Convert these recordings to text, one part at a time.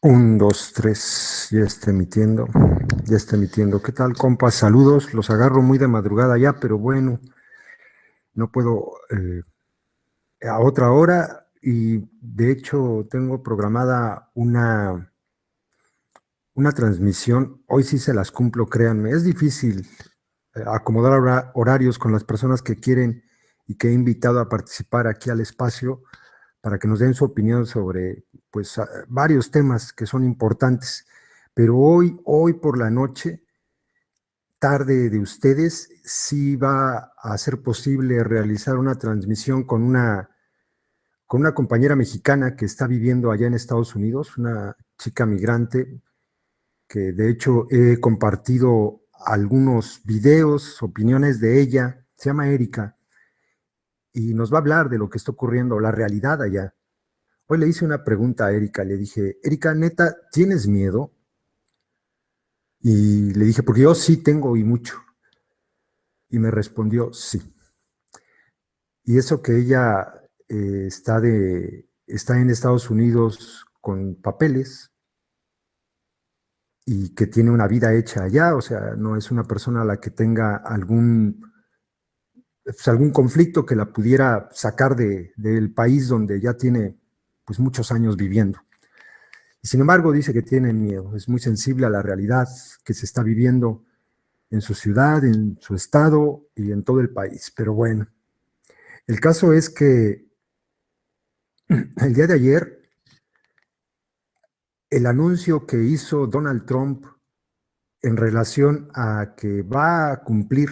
Un, dos, tres, ya está emitiendo, ya está emitiendo. ¿Qué tal, compas? Saludos, los agarro muy de madrugada ya, pero bueno, no puedo a otra hora y de hecho tengo programada una transmisión. Hoy sí se las cumplo, créanme. Es difícil acomodar horarios con las personas que quieren y que he invitado a participar aquí al espacio para que nos den su opinión sobre pues varios temas que son importantes. Pero hoy por la noche, tarde de ustedes, sí va a ser posible realizar una transmisión con una compañera mexicana que está viviendo allá en Estados Unidos, una chica migrante que de hecho he compartido algunos videos, opiniones de ella. Se llama Erika y nos va a hablar de lo que está ocurriendo, la realidad allá. Hoy le hice una pregunta a Erika, le dije, Erika, neta, ¿tienes miedo? Y le dije, porque yo sí tengo y mucho. Y me respondió, sí. Y eso que ella está en Estados Unidos con papeles y que tiene una vida hecha allá, o sea, no es una persona a la que tenga algún conflicto que la pudiera sacar del país donde ya tiene pues muchos años viviendo. Y sin embargo, dice que tiene miedo, es muy sensible a la realidad que se está viviendo en su ciudad, en su estado y en todo el país. Pero bueno, el caso es que el día de ayer, el anuncio que hizo Donald Trump en relación a que va a cumplir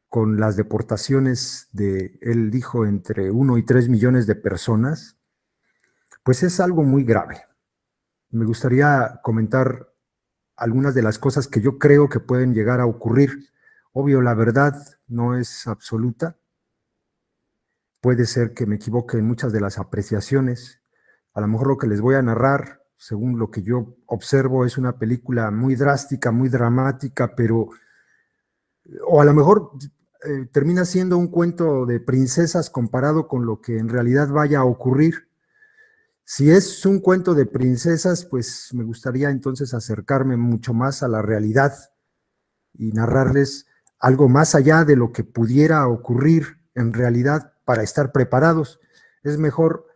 con las deportaciones de, él dijo, entre 1 y 3 millones de personas, pues es algo muy grave. Me gustaría comentar algunas de las cosas que yo creo que pueden llegar a ocurrir. Obvio, la verdad no es absoluta. Puede ser que me equivoque en muchas de las apreciaciones. A lo mejor lo que les voy a narrar, según lo que yo observo, es una película muy drástica, muy dramática, pero, o a lo mejor termina siendo un cuento de princesas comparado con lo que en realidad vaya a ocurrir. Si es un cuento de princesas, pues me gustaría entonces acercarme mucho más a la realidad y narrarles algo más allá de lo que pudiera ocurrir en realidad para estar preparados. Es mejor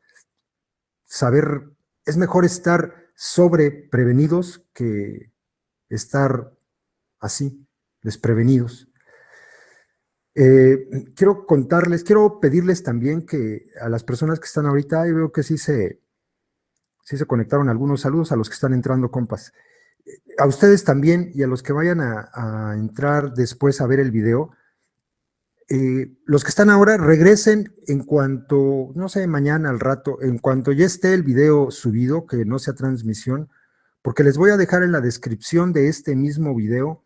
saber, es mejor estar sobre prevenidos que estar así, desprevenidos. Quiero contarles, quiero pedirles también que a las personas que están ahorita, y veo que sí se conectaron algunos saludos a los que están entrando, compas. A ustedes también y a los que vayan a entrar después a ver el video, los que están ahora regresen en cuanto, no sé, mañana al rato, en cuanto ya esté el video subido, que no sea transmisión, porque les voy a dejar en la descripción de este mismo video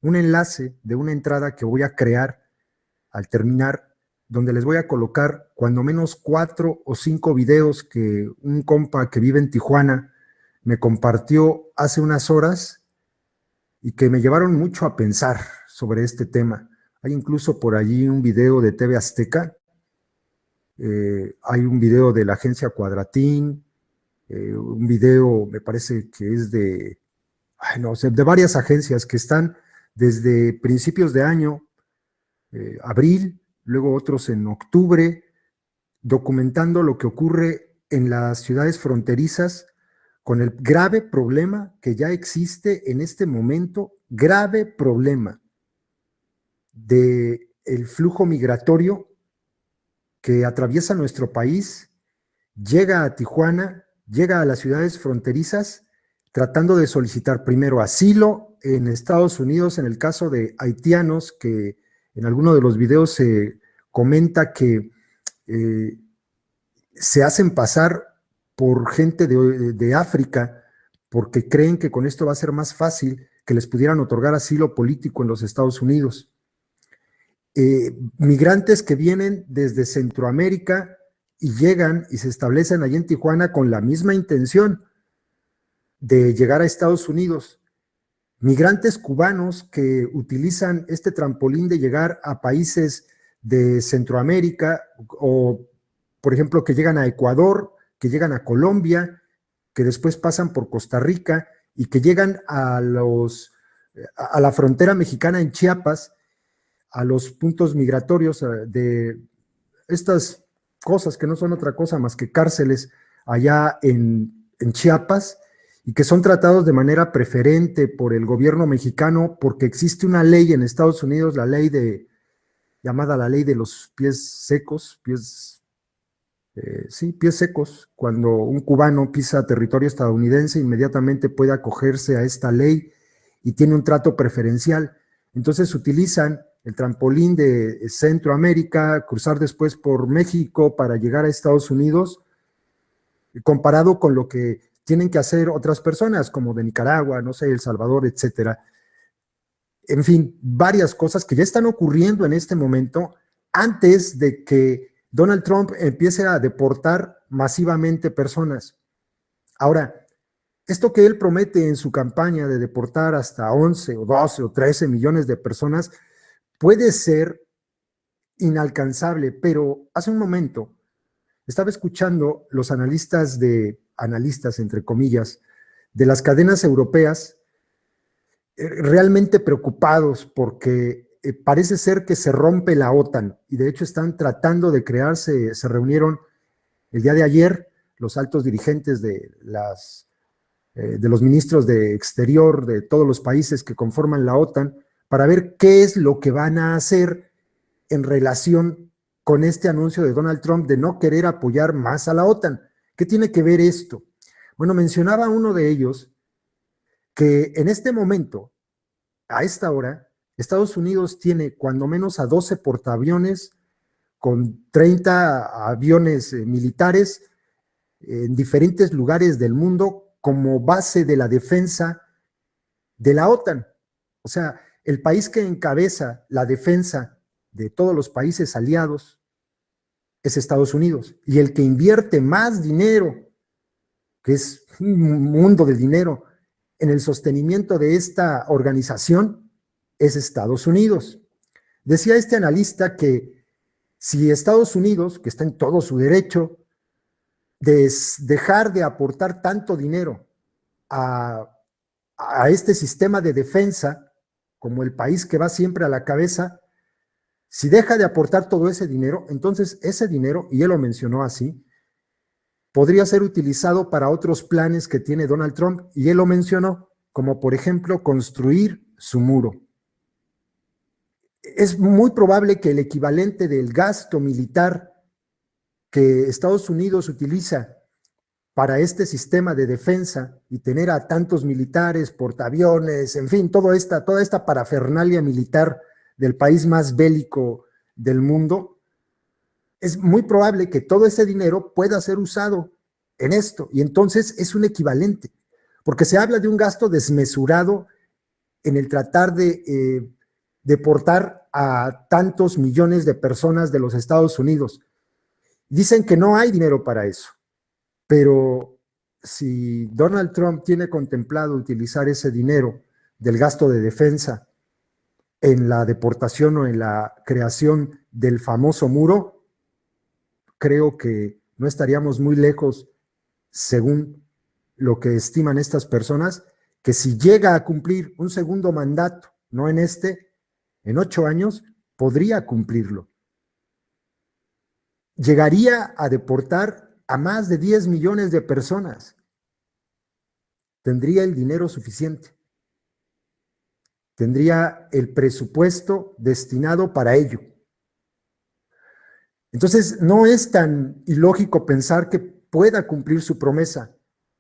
un enlace de una entrada que voy a crear al terminar, donde les voy a colocar cuando menos 4 o 5 videos que un compa que vive en Tijuana me compartió hace unas horas y que me llevaron mucho a pensar sobre este tema. Hay incluso por allí un video de TV Azteca, hay un video de la agencia Cuadratín, un video, me parece que es de, ay, no sé, de varias agencias que están desde principios de año, abril, luego otros en octubre, documentando lo que ocurre en las ciudades fronterizas con el grave problema que ya existe en este momento, grave problema de el flujo migratorio que atraviesa nuestro país, llega a Tijuana, llega a las ciudades fronterizas, tratando de solicitar primero asilo en Estados Unidos, en el caso de haitianos, que en alguno de los videos se comenta que eh, se hacen pasar por gente de África porque creen que con esto va a ser más fácil que les pudieran otorgar asilo político en los Estados Unidos. Migrantes que vienen desde Centroamérica y llegan y se establecen allí en Tijuana con la misma intención de llegar a Estados Unidos. Migrantes cubanos que utilizan este trampolín de llegar a países de Centroamérica o, por ejemplo, que llegan a Ecuador, que llegan a Colombia que después pasan por Costa Rica y que llegan a la frontera mexicana en Chiapas, a los puntos migratorios de estas cosas que no son otra cosa más que cárceles allá en Chiapas, y que son tratados de manera preferente por el gobierno mexicano porque existe una ley en Estados Unidos, llamada la ley de los pies secos, pies secos. Cuando un cubano pisa territorio estadounidense, inmediatamente puede acogerse a esta ley y tiene un trato preferencial. Entonces utilizan el trampolín de Centroamérica, cruzar después por México para llegar a Estados Unidos, comparado con lo que tienen que hacer otras personas, como de Nicaragua, no sé, El Salvador, etcétera. En fin, varias cosas que ya están ocurriendo en este momento antes de que Donald Trump empiece a deportar masivamente personas. Ahora, esto que él promete en su campaña de deportar hasta 11 o 12 o 13 millones de personas puede ser inalcanzable, pero hace un momento estaba escuchando los analistas entre comillas, de las cadenas europeas, realmente preocupados porque parece ser que se rompe la OTAN y de hecho están tratando de crearse. Se reunieron el día de ayer los altos dirigentes de los ministros de Exterior de todos los países que conforman la OTAN para ver qué es lo que van a hacer en relación con este anuncio de Donald Trump de no querer apoyar más a la OTAN. ¿Qué tiene que ver esto? Bueno, mencionaba uno de ellos que en este momento, a esta hora, Estados Unidos tiene cuando menos a 12 portaaviones con 30 aviones militares en diferentes lugares del mundo como base de la defensa de la OTAN. O sea, el país que encabeza la defensa de todos los países aliados es Estados Unidos. Y el que invierte más dinero, que es un mundo de dinero, en el sostenimiento de esta organización, es Estados Unidos. Decía este analista que si Estados Unidos, que está en todo su derecho, de dejar de aportar tanto dinero a este sistema de defensa, como el país que va siempre a la cabeza, si deja de aportar todo ese dinero, entonces ese dinero, y él lo mencionó así, podría ser utilizado para otros planes que tiene Donald Trump, y él lo mencionó, como por ejemplo construir su muro. Es muy probable que el equivalente del gasto militar que Estados Unidos utiliza para este sistema de defensa y tener a tantos militares, portaaviones, en fin, toda esta parafernalia militar del país más bélico del mundo, es muy probable que todo ese dinero pueda ser usado en esto, y entonces es un equivalente, porque se habla de un gasto desmesurado en el tratar de deportar a tantos millones de personas de los Estados Unidos. Dicen que no hay dinero para eso, pero si Donald Trump tiene contemplado utilizar ese dinero del gasto de defensa en la deportación o en la creación del famoso muro, creo que no estaríamos muy lejos, según lo que estiman estas personas, que si llega a cumplir un segundo mandato, no en en 8 años, podría cumplirlo. Llegaría a deportar a más de 10 millones de personas. Tendría el dinero suficiente. Tendría el presupuesto destinado para ello. Entonces, no es tan ilógico pensar que pueda cumplir su promesa.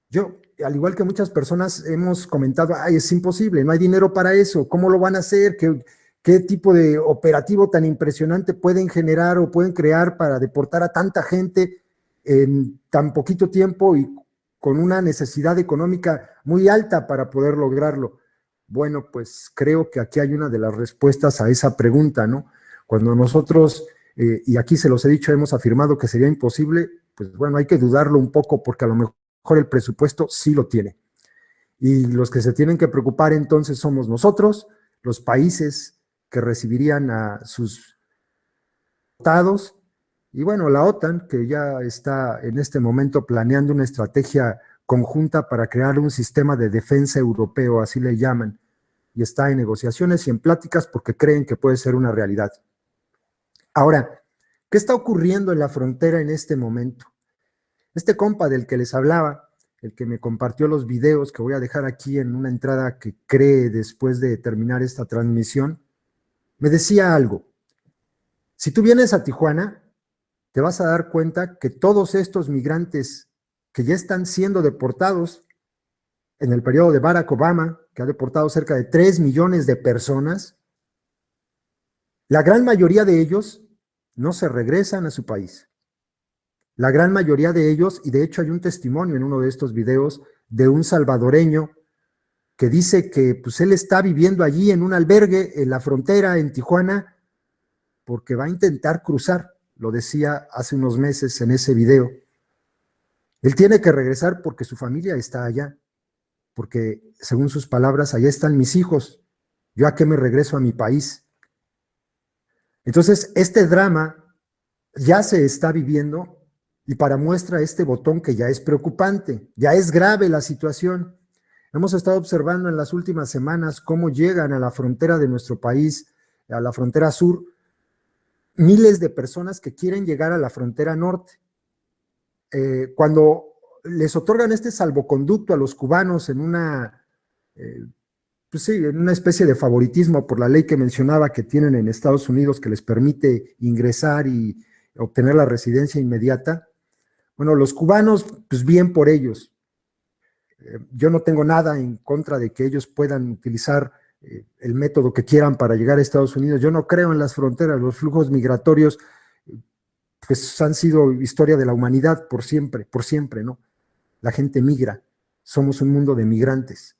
Yo, al igual que muchas personas, hemos comentado, ay, es imposible, no hay dinero para eso, ¿cómo lo van a hacer? ¿Qué tipo de operativo tan impresionante pueden generar o pueden crear para deportar a tanta gente en tan poquito tiempo y con una necesidad económica muy alta para poder lograrlo? Bueno, pues creo que aquí hay una de las respuestas a esa pregunta, ¿no? Cuando nosotros, y aquí se los he dicho, hemos afirmado que sería imposible, pues bueno, hay que dudarlo un poco porque a lo mejor el presupuesto sí lo tiene. Y los que se tienen que preocupar entonces somos nosotros, los países que recibirían a sus estados, y bueno, la OTAN, que ya está en este momento planeando una estrategia conjunta para crear un sistema de defensa europeo, así le llaman, y está en negociaciones y en pláticas porque creen que puede ser una realidad. Ahora, ¿qué está ocurriendo en la frontera en este momento? Este compa del que les hablaba, el que me compartió los videos que voy a dejar aquí en una entrada que cree después de terminar esta transmisión, me decía algo. Si tú vienes a Tijuana, te vas a dar cuenta que todos estos migrantes que ya están siendo deportados en el periodo de Barack Obama, que ha deportado cerca de 3 millones de personas, la gran mayoría de ellos no se regresan a su país. La gran mayoría de ellos, y de hecho hay un testimonio en uno de estos videos de un salvadoreño que dice que pues él está viviendo allí en un albergue en la frontera en Tijuana porque va a intentar cruzar, lo decía hace unos meses en ese video. Él tiene que regresar porque su familia está allá, porque según sus palabras, allá están mis hijos, ¿yo a qué me regreso a mi país? Entonces, este drama ya se está viviendo y para muestra este botón que ya es preocupante, ya es grave la situación. Hemos estado observando en las últimas semanas cómo llegan a la frontera de nuestro país, a la frontera sur, miles de personas que quieren llegar a la frontera norte. Cuando les otorgan este salvoconducto a los cubanos en una, pues sí, en una especie de favoritismo por la ley que mencionaba que tienen en Estados Unidos que les permite ingresar y obtener la residencia inmediata, bueno, los cubanos, pues bien por ellos. Yo no tengo nada en contra de que ellos puedan utilizar el método que quieran para llegar a Estados Unidos. Yo no creo en las fronteras, los flujos migratorios pues han sido historia de la humanidad por siempre, ¿no? La gente migra, somos un mundo de migrantes.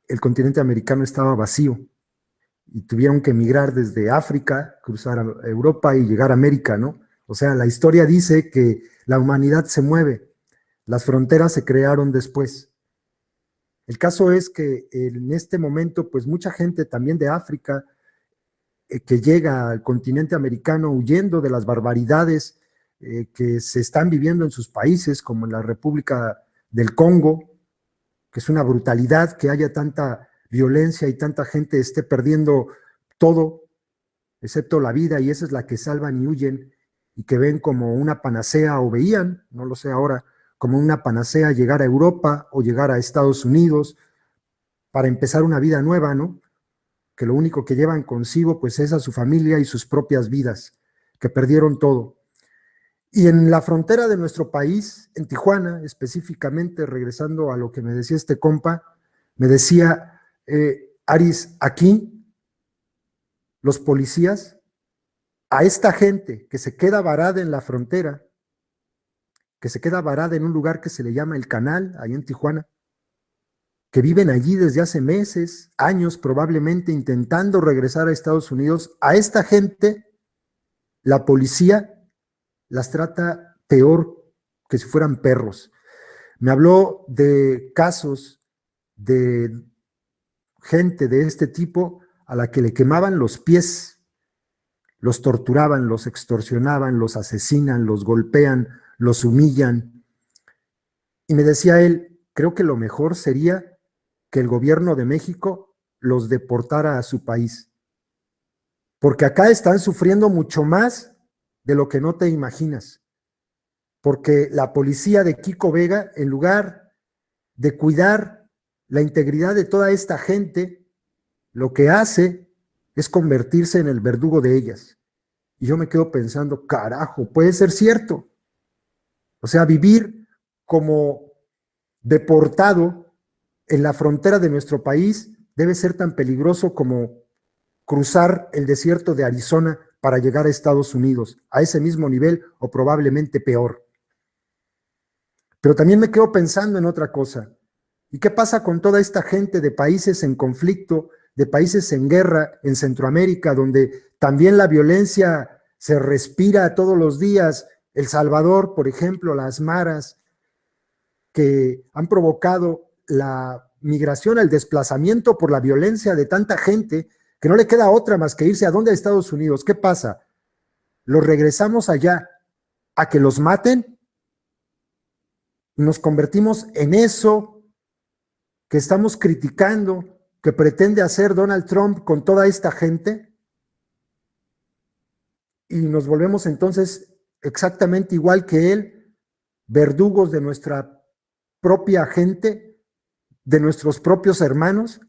El continente americano estaba vacío y tuvieron que migrar desde África, cruzar a Europa y llegar a América, ¿no? O sea, la historia dice que la humanidad se mueve, las fronteras se crearon después. El caso es que en este momento, pues mucha gente también de África que llega al continente americano huyendo de las barbaridades que se están viviendo en sus países, como en la República del Congo, que es una brutalidad que haya tanta violencia y tanta gente esté perdiendo todo, excepto la vida, y esa es la que salvan y huyen, y que ven como una panacea, o veían, no lo sé ahora, como una panacea llegar a Europa o llegar a Estados Unidos para empezar una vida nueva, ¿no? Que lo único que llevan consigo pues es a su familia y sus propias vidas, que perdieron todo. Y en la frontera de nuestro país, en Tijuana específicamente, regresando a lo que me decía este compa, me decía, Aris, aquí los policías, a esta gente que se queda varada en la frontera, que se queda varada en un lugar que se le llama El Canal, ahí en Tijuana, que viven allí desde hace meses, años probablemente intentando regresar a Estados Unidos, a esta gente la policía las trata peor que si fueran perros. Me habló de casos de gente de este tipo a la que le quemaban los pies, los torturaban, los extorsionaban, los asesinan, los golpean, los humillan. Y me decía él, creo que lo mejor sería que el gobierno de México los deportara a su país, porque acá están sufriendo mucho más de lo que no te imaginas, porque la policía de Kiko Vega, en lugar de cuidar la integridad de toda esta gente, lo que hace es convertirse en el verdugo de ellas. Y yo me quedo pensando, carajo, puede ser cierto. O sea, vivir como deportado en la frontera de nuestro país debe ser tan peligroso como cruzar el desierto de Arizona para llegar a Estados Unidos, a ese mismo nivel o probablemente peor. Pero también me quedo pensando en otra cosa. ¿Y qué pasa con toda esta gente de países en conflicto, de países en guerra en Centroamérica, donde también la violencia se respira todos los días? El Salvador, por ejemplo, las maras que han provocado la migración, el desplazamiento por la violencia de tanta gente que no le queda otra más que irse a dónde, a Estados Unidos. ¿Qué pasa? ¿Los regresamos allá a que los maten? y nos convertimos en eso que estamos criticando, que pretende hacer Donald Trump con toda esta gente, y nos volvemos entonces exactamente igual que él, verdugos de nuestra propia gente, de nuestros propios hermanos.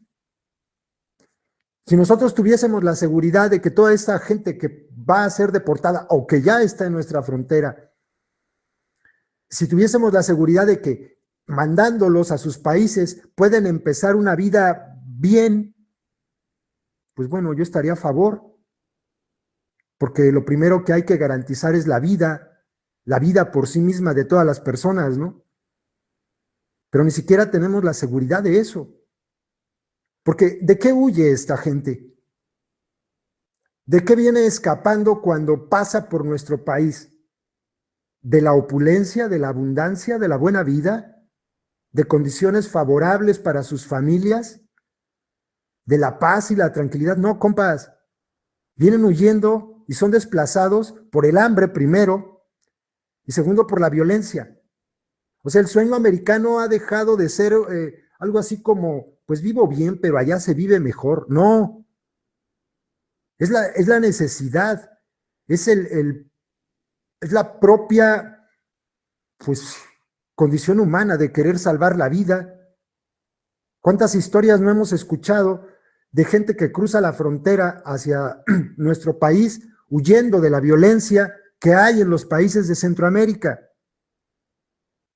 Si nosotros tuviésemos la seguridad de que toda esta gente que va a ser deportada o que ya está en nuestra frontera, si tuviésemos la seguridad de que mandándolos a sus países pueden empezar una vida bien, pues bueno, yo estaría a favor, porque lo primero que hay que garantizar es la vida por sí misma de todas las personas, ¿no? Pero ni siquiera tenemos la seguridad de eso, porque ¿de qué huye esta gente? ¿De qué viene escapando cuando pasa por nuestro país? ¿De la opulencia, de la abundancia, de la buena vida, de condiciones favorables para sus familias, de la paz y la tranquilidad? No, compas, vienen huyendo y son desplazados por el hambre primero y segundo por la violencia. O sea, el sueño americano ha dejado de ser algo así como, pues vivo bien, pero allá se vive mejor. No, es la necesidad, es es la propia, pues, condición humana de querer salvar la vida. ¿Cuántas historias no hemos escuchado de gente que cruza la frontera hacia nuestro país huyendo de la violencia que hay en los países de Centroamérica?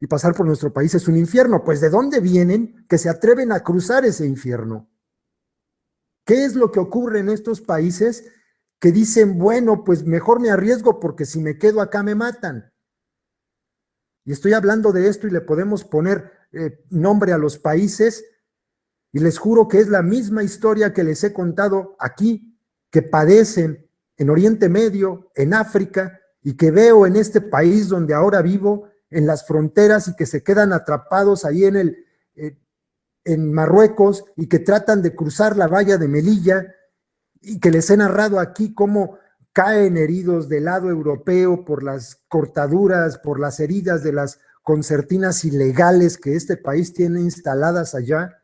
Y pasar por nuestro país es un infierno. Pues ¿de dónde vienen que se atreven a cruzar ese infierno? ¿Qué es lo que ocurre en estos países que dicen, bueno, pues mejor me arriesgo porque si me quedo acá me matan? Y estoy hablando de esto y le podemos poner nombre a los países y les juro que es la misma historia que les he contado aquí, que padecen en Oriente Medio, en África, y que veo en este país donde ahora vivo, en las fronteras, y que se quedan atrapados ahí en Marruecos y que tratan de cruzar la valla de Melilla, y que les he narrado aquí cómo caen heridos del lado europeo por las cortaduras, por las heridas de las concertinas ilegales que este país tiene instaladas allá,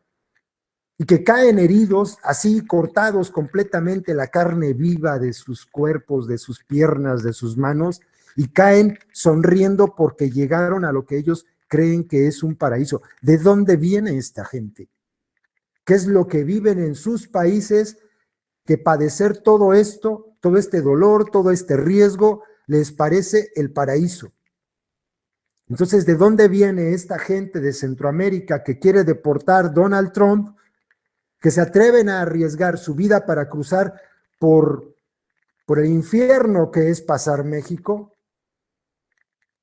y que caen heridos, así cortados completamente la carne viva de sus cuerpos, de sus piernas, de sus manos, y caen sonriendo porque llegaron a lo que ellos creen que es un paraíso. ¿De dónde viene esta gente? ¿Qué es lo que viven en sus países que padecer todo esto, todo este dolor, todo este riesgo, les parece el paraíso? Entonces, ¿de dónde viene esta gente de Centroamérica que quiere deportar Donald Trump, que se atreven a arriesgar su vida para cruzar por, por el infierno que es pasar México,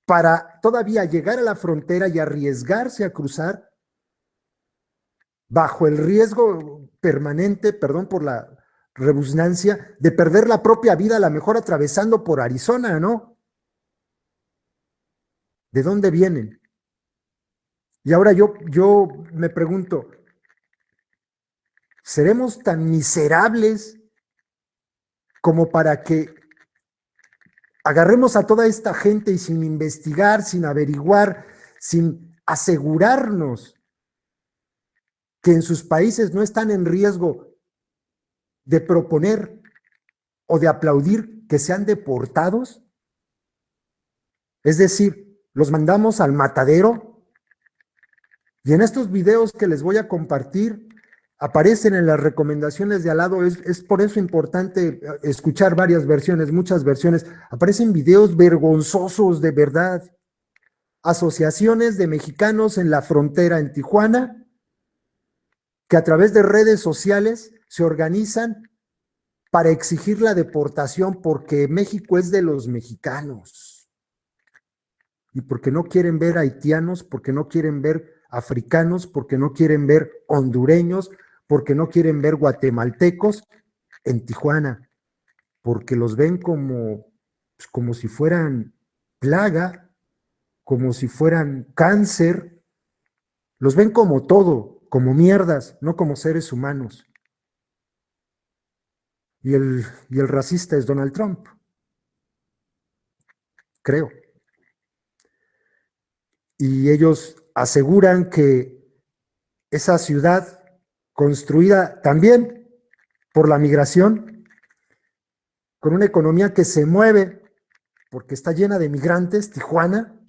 para todavía llegar a la frontera y arriesgarse a cruzar bajo el riesgo permanente, perdón por la rebusnancia, de perder la propia vida, a lo mejor atravesando por Arizona, ¿no? ¿De dónde vienen? Y ahora yo me pregunto, ¿seremos tan miserables como para que agarremos a toda esta gente y sin investigar, sin averiguar, sin asegurarnos que en sus países no están en riesgo de proponer o de aplaudir que sean deportados? Es decir, los mandamos al matadero, y en estos videos que les voy a compartir aparecen en las recomendaciones de al lado. Es por eso importante escuchar varias versiones, muchas versiones. Aparecen videos vergonzosos de verdad. Asociaciones de mexicanos en la frontera en Tijuana que a través de redes sociales se organizan para exigir la deportación porque México es de los mexicanos y porque no quieren ver haitianos, porque no quieren ver africanos, porque no quieren ver hondureños, porque no quieren ver guatemaltecos en Tijuana, porque los ven como, pues, como si fueran plaga, como si fueran cáncer. Los ven como todo, como mierdas, no como seres humanos. Y el racista es Donald Trump, creo. y ellos aseguran que esa ciudad construida también por la migración, con una economía que se mueve porque está llena de migrantes, Tijuana,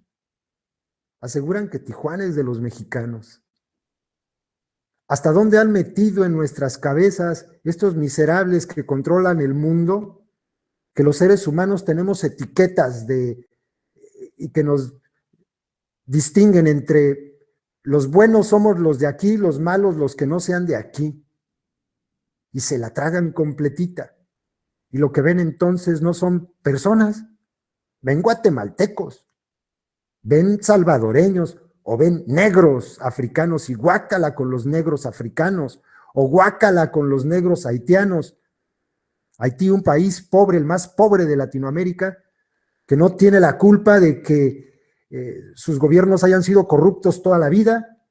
aseguran que Tijuana es de los mexicanos. ¿Hasta dónde han metido en nuestras cabezas estos miserables que controlan el mundo, que los seres humanos tenemos etiquetas y que nos distinguen entre los buenos somos los de aquí, los malos los que no sean de aquí? Y se la tragan completita. Y lo que ven entonces no son personas, ven guatemaltecos, ven salvadoreños, o ven negros africanos y guácala con los negros africanos, o guácala con los negros haitianos. Haití, un país pobre, el más pobre de Latinoamérica, que no tiene la culpa de que sus gobiernos hayan sido corruptos toda la vida,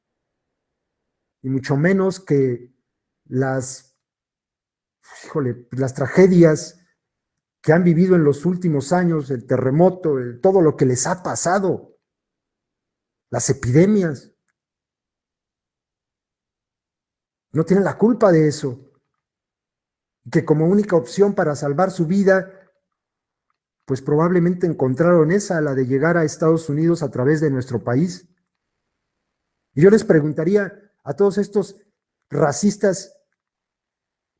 y mucho menos que las tragedias que han vivido en los últimos años, el terremoto, todo lo que les ha pasado, las epidemias. No tienen la culpa de eso. Que como única opción para salvar su vida, pues probablemente encontraron esa, la de llegar a Estados Unidos a través de nuestro país. Y yo les preguntaría a todos estos racistas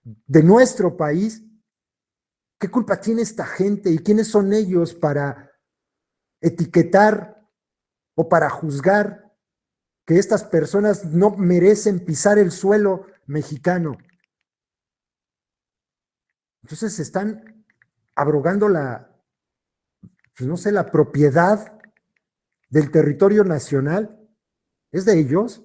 de nuestro país, ¿qué culpa tiene esta gente y quiénes son ellos para etiquetar o para juzgar que estas personas no merecen pisar el suelo mexicano? Entonces están abrogando pues no sé, la propiedad del territorio nacional. ¿Es de ellos?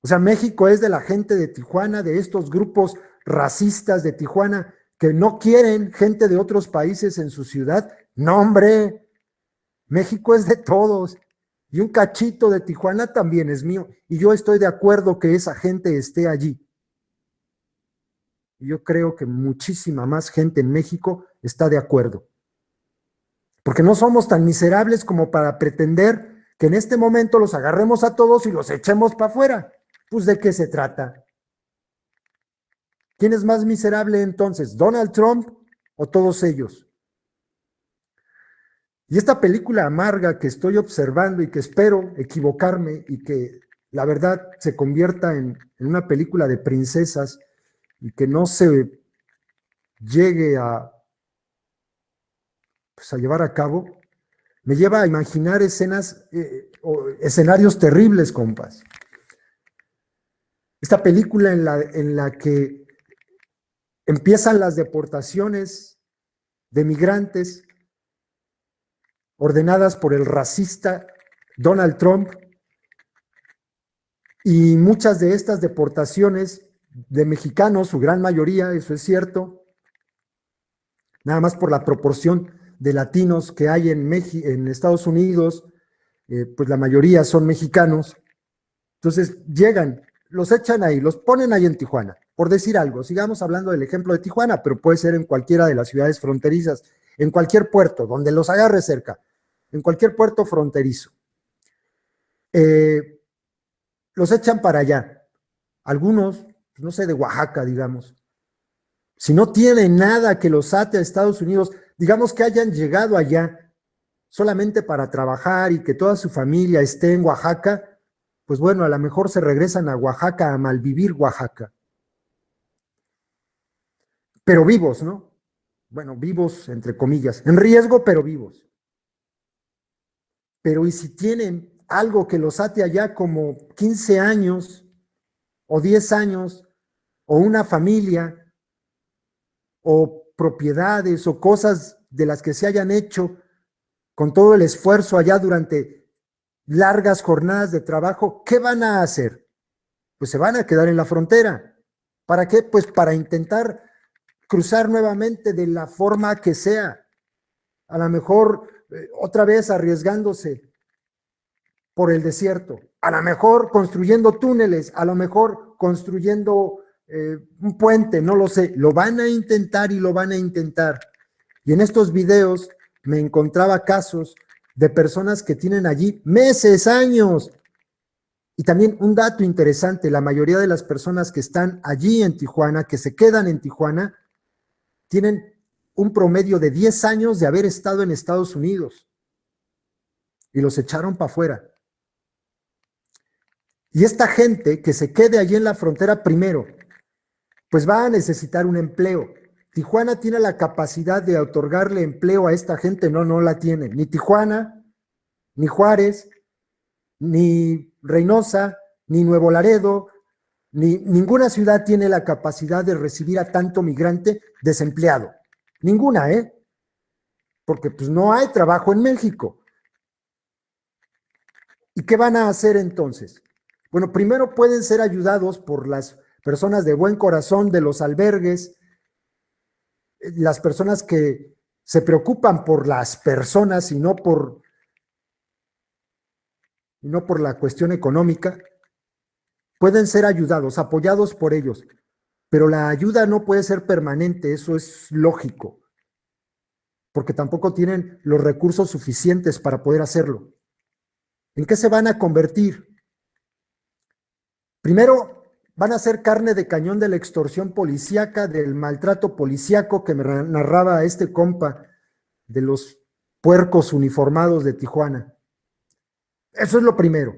O sea, México es de la gente de Tijuana, de estos grupos racistas de Tijuana que no quieren gente de otros países en su ciudad. No, hombre, México es de todos. Y un cachito de Tijuana también es mío. Y yo estoy de acuerdo que esa gente esté allí. Y yo creo que muchísima más gente en México está de acuerdo. Porque no somos tan miserables como para pretender que en este momento los agarremos a todos y los echemos para afuera. Pues ¿de qué se trata? ¿Quién es más miserable entonces? ¿Donald Trump o todos ellos? Y esta película amarga que estoy observando y que espero equivocarme y que la verdad se convierta en una película de princesas y que no se llegue pues a llevar a cabo, me lleva a imaginar escenas o escenarios terribles, compas. Esta película en la que empiezan las deportaciones de migrantes ordenadas por el racista Donald Trump, y muchas de estas deportaciones de mexicanos, su gran mayoría, eso es cierto, nada más por la proporción de latinos que hay en Estados Unidos, pues la mayoría son mexicanos. Entonces llegan, los echan ahí, los ponen ahí en Tijuana, por decir algo. Sigamos hablando del ejemplo de Tijuana, pero puede ser en cualquiera de las ciudades fronterizas, en cualquier puerto, donde los agarre cerca, en cualquier puerto fronterizo. Los echan para allá. Algunos, no sé, de Oaxaca, digamos. Si no tienen nada que los ate a Estados Unidos, digamos que hayan llegado allá solamente para trabajar y que toda su familia esté en Oaxaca, pues bueno, a lo mejor se regresan a Oaxaca a malvivir Oaxaca. Pero vivos, ¿no? Bueno, vivos entre comillas, en riesgo, pero vivos. Pero ¿y si tienen algo que los ate allá como 15 años o 10 años o una familia o propiedades o cosas de las que se hayan hecho con todo el esfuerzo allá durante largas jornadas de trabajo? ¿Qué van a hacer? Pues se van a quedar en la frontera. ¿Para qué? Pues para intentar cruzar nuevamente de la forma que sea. A lo mejor otra vez arriesgándose por el desierto, a lo mejor construyendo túneles, a lo mejor construyendo un puente, no lo sé. Lo van a intentar y lo van a intentar. Y en estos videos me encontraba casos de personas que tienen allí meses, años. Y también un dato interesante, la mayoría de las personas que están allí en Tijuana, que se quedan en Tijuana, tienen un promedio de 10 años de haber estado en Estados Unidos y los echaron para afuera. Y esta gente que se quede allí en la frontera primero, pues va a necesitar un empleo. Tijuana tiene la capacidad de otorgarle empleo a esta gente, no la tiene. Ni Tijuana, ni Juárez, ni Reynosa, ni Nuevo Laredo, ni ninguna ciudad tiene la capacidad de recibir a tanto migrante desempleado. Ninguna, ¿eh? Porque pues no hay trabajo en México. ¿Y qué van a hacer entonces? Bueno, primero pueden ser ayudados por las personas de buen corazón de los albergues, las personas que se preocupan por las personas y no por la cuestión económica, pueden ser ayudados, apoyados por ellos, pero la ayuda no puede ser permanente, eso es lógico, porque tampoco tienen los recursos suficientes para poder hacerlo. ¿En qué se van a convertir? Primero, van a ser carne de cañón de la extorsión policíaca, del maltrato policíaco que me narraba este compa de los puercos uniformados de Tijuana. Eso es lo primero.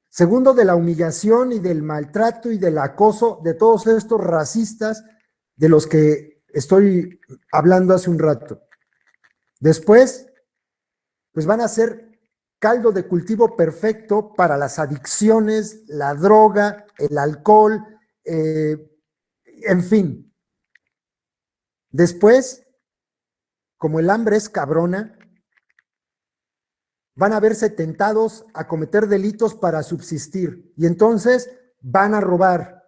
Segundo, de la humillación y del maltrato y del acoso de todos estos racistas de los que estoy hablando hace un rato. Después, pues van a ser caldo de cultivo perfecto para las adicciones, la droga, el alcohol, en fin. Después, como el hambre es cabrona, van a verse tentados a cometer delitos para subsistir y entonces van a robar.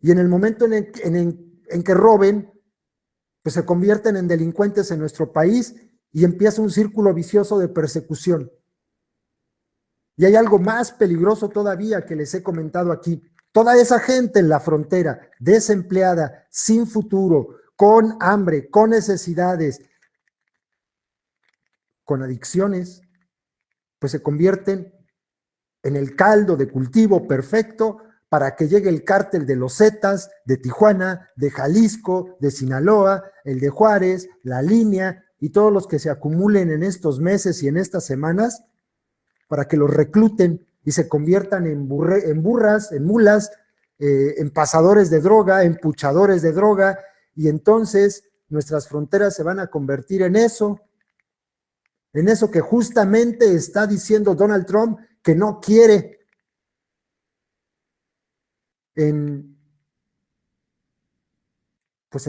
Y en el momento en que roben, pues se convierten en delincuentes en nuestro país y empieza un círculo vicioso de persecución. Y hay algo más peligroso todavía que les he comentado aquí. Toda esa gente en la frontera, desempleada, sin futuro, con hambre, con necesidades, con adicciones, pues se convierten en el caldo de cultivo perfecto para que llegue el cártel de los Zetas, de Tijuana, de Jalisco, de Sinaloa, el de Juárez, la Línea y todos los que se acumulen en estos meses y en estas semanas para que los recluten y se conviertan en burras, en mulas, en pasadores de droga, en puchadores de droga, y entonces nuestras fronteras se van a convertir en eso que justamente está diciendo Donald Trump que no quiere en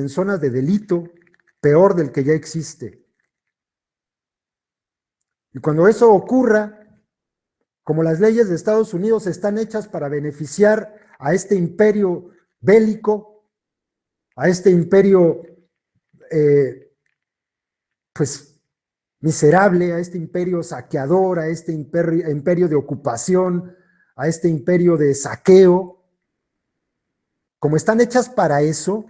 zonas de delito peor del que ya existe. Y cuando eso ocurra, como las leyes de Estados Unidos están hechas para beneficiar a este imperio bélico, a este imperio pues miserable, a este imperio saqueador, a este imperio de ocupación, a este imperio de saqueo, como están hechas para eso,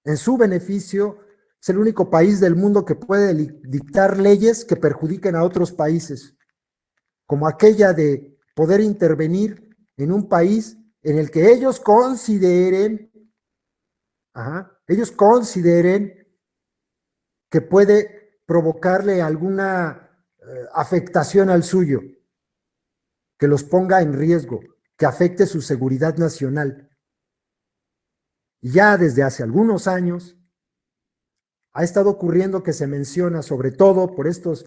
en su beneficio, es el único país del mundo que puede dictar leyes que perjudiquen a otros países, como aquella de poder intervenir en un país en el que ellos consideren que puede provocarle alguna afectación al suyo, que los ponga en riesgo, que afecte su seguridad nacional. Y ya desde hace algunos años ha estado ocurriendo que se menciona, sobre todo por estos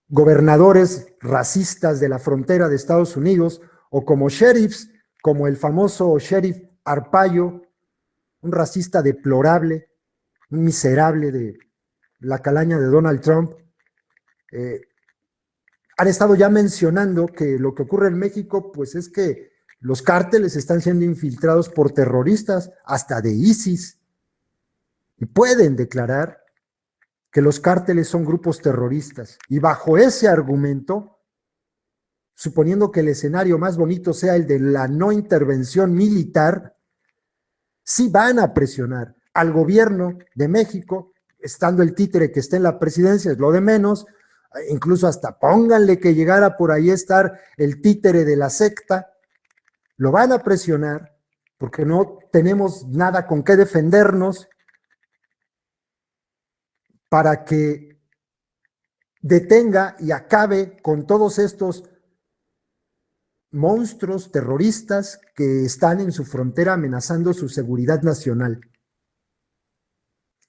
gobernadores racistas de la frontera de Estados Unidos, o como sheriffs, como el famoso sheriff Arpaio, un racista deplorable, un miserable de la calaña de Donald Trump, han estado ya mencionando que lo que ocurre en México, pues es que los cárteles están siendo infiltrados por terroristas, hasta de ISIS, y pueden declarar que los cárteles son grupos terroristas. Y bajo ese argumento, suponiendo que el escenario más bonito sea el de la no intervención militar, sí van a presionar al gobierno de México, estando el títere que está en la presidencia, es lo de menos, incluso hasta pónganle que llegara por ahí a estar el títere de la secta, lo van a presionar porque no tenemos nada con qué defendernos para que detenga y acabe con todos estos monstruos terroristas que están en su frontera amenazando su seguridad nacional.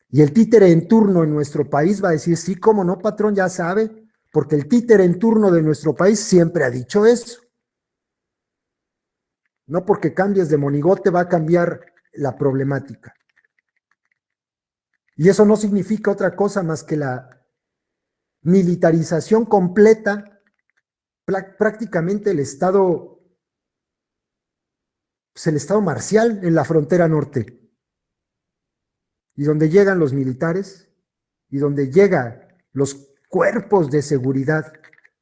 Y el títere en turno en nuestro país va a decir, sí, cómo no, patrón, ya sabe, porque el títere en turno de nuestro país siempre ha dicho eso. No porque cambies de monigote va a cambiar la problemática. Y eso no significa otra cosa más que la militarización completa, prácticamente el Estado marcial en la frontera norte. Y donde llegan los militares y donde llegan los cuerpos de seguridad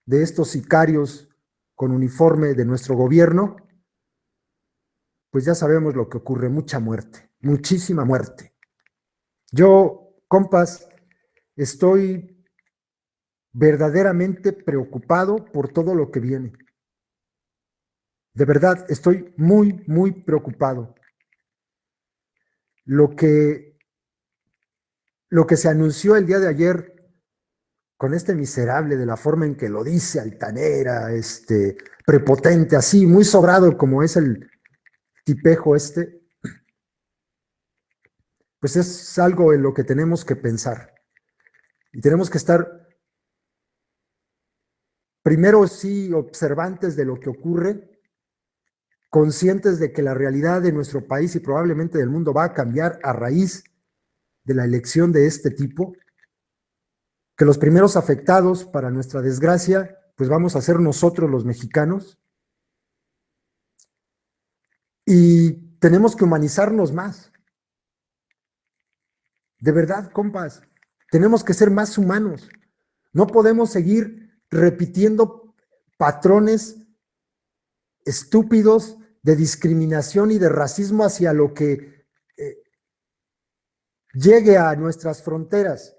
de estos sicarios con uniforme de nuestro gobierno, pues ya sabemos lo que ocurre, mucha muerte, muchísima muerte. Yo, compas, estoy verdaderamente preocupado por todo lo que viene. De verdad, estoy muy, muy preocupado. Lo que se anunció el día de ayer con este miserable, de la forma en que lo dice, altanera, prepotente, así, muy sobrado como es el tipejo pues es algo en lo que tenemos que pensar. Y tenemos que estar, primero sí, observantes de lo que ocurre, conscientes de que la realidad de nuestro país y probablemente del mundo va a cambiar a raíz de la elección de este tipo, que los primeros afectados, para nuestra desgracia, pues vamos a ser nosotros los mexicanos, y tenemos que humanizarnos más. De verdad, compas, tenemos que ser más humanos. No podemos seguir repitiendo patrones estúpidos de discriminación y de racismo hacia lo que llegue a nuestras fronteras,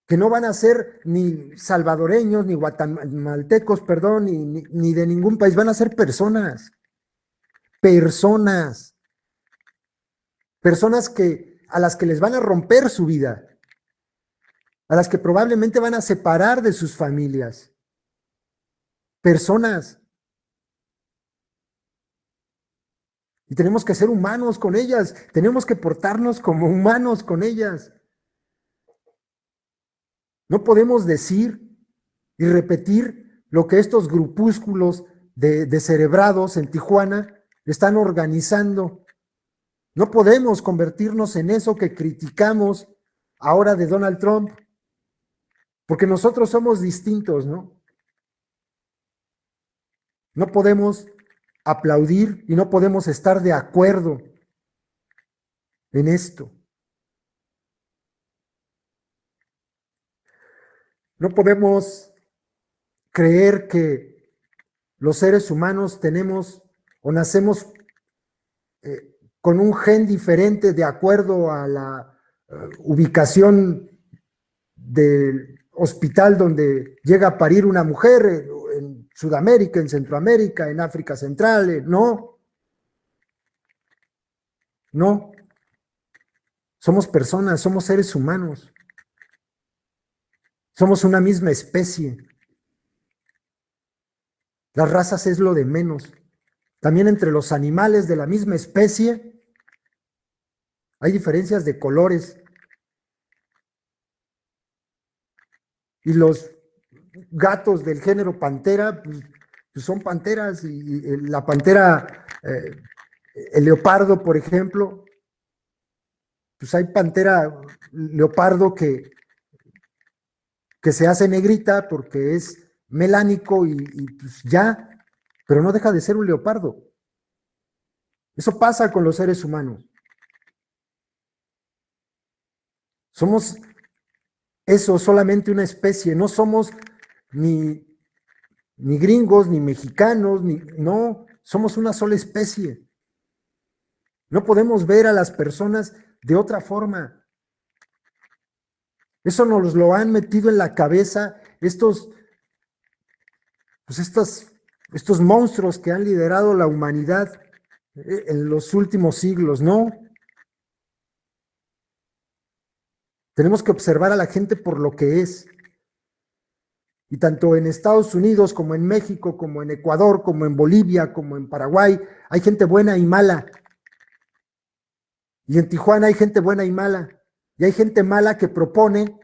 que no van a ser ni salvadoreños, ni guatemaltecos, perdón, ni de ningún país, van a ser personas, personas a las que les van a romper su vida, a las que probablemente van a separar de sus familias, personas. Y tenemos que ser humanos con ellas, tenemos que portarnos como humanos con ellas. No podemos decir y repetir lo que estos grupúsculos de descerebrados en Tijuana están organizando. No podemos convertirnos en eso que criticamos ahora de Donald Trump, porque nosotros somos distintos, ¿no? No podemos aplaudir y no podemos estar de acuerdo en esto. No podemos creer que los seres humanos tenemos o nacemos con un gen diferente de acuerdo a la ubicación del hospital donde llega a parir una mujer en Sudamérica, en Centroamérica, en África Central. No, no. Somos personas, somos seres humanos. Somos una misma especie. Las razas es lo de menos. También entre los animales de la misma especie hay diferencias de colores. Y los gatos del género pantera, pues son panteras, y la pantera, el leopardo, por ejemplo, pues hay pantera leopardo que se hace negrita porque es melánico y pues ya, pero no deja de ser un leopardo. Eso pasa con los seres humanos. Somos eso, solamente una especie, no somos ni gringos, ni mexicanos, no, somos una sola especie. No podemos ver a las personas de otra forma. Eso nos lo han metido en la cabeza pues estos monstruos que han liderado la humanidad en los últimos siglos, ¿no? Tenemos que observar a la gente por lo que es. Y tanto en Estados Unidos como en México, como en Ecuador, como en Bolivia, como en Paraguay, hay gente buena y mala. Y en Tijuana hay gente buena y mala. Y hay gente mala que propone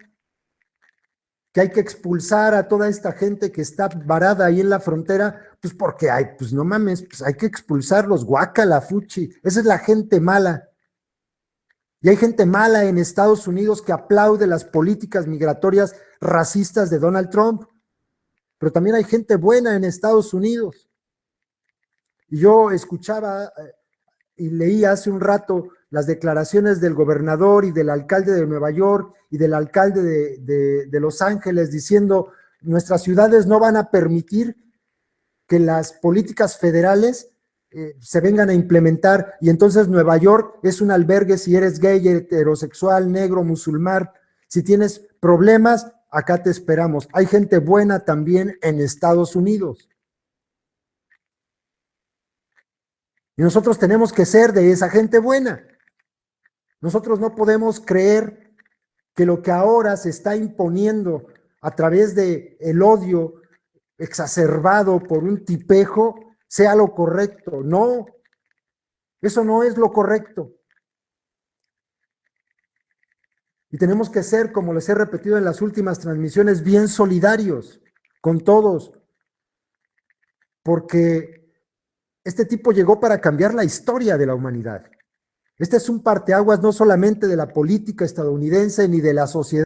que hay que expulsar a toda esta gente que está varada ahí en la frontera, pues porque hay, pues no mames, pues hay que expulsarlos, guácala, fuchi. Esa es la gente mala. Y hay gente mala en Estados Unidos que aplaude las políticas migratorias racistas de Donald Trump. Pero también hay gente buena en Estados Unidos. Y yo escuchaba y leí hace un rato las declaraciones del gobernador y del alcalde de Nueva York y del alcalde de Los Ángeles diciendo, nuestras ciudades no van a permitir que las políticas federales se vengan a implementar, y entonces Nueva York es un albergue si eres gay, heterosexual, negro, musulmán. Si tienes problemas, acá te esperamos. Hay gente buena también en Estados Unidos. Y nosotros tenemos que ser de esa gente buena. Nosotros no podemos creer que lo que ahora se está imponiendo a través de el odio exacerbado por un tipejo sea lo correcto. No, eso no es lo correcto. Y tenemos que ser, como les he repetido en las últimas transmisiones, bien solidarios con todos, porque este tipo llegó para cambiar la historia de la humanidad. Este es un parteaguas no solamente de la política estadounidense ni de la sociedad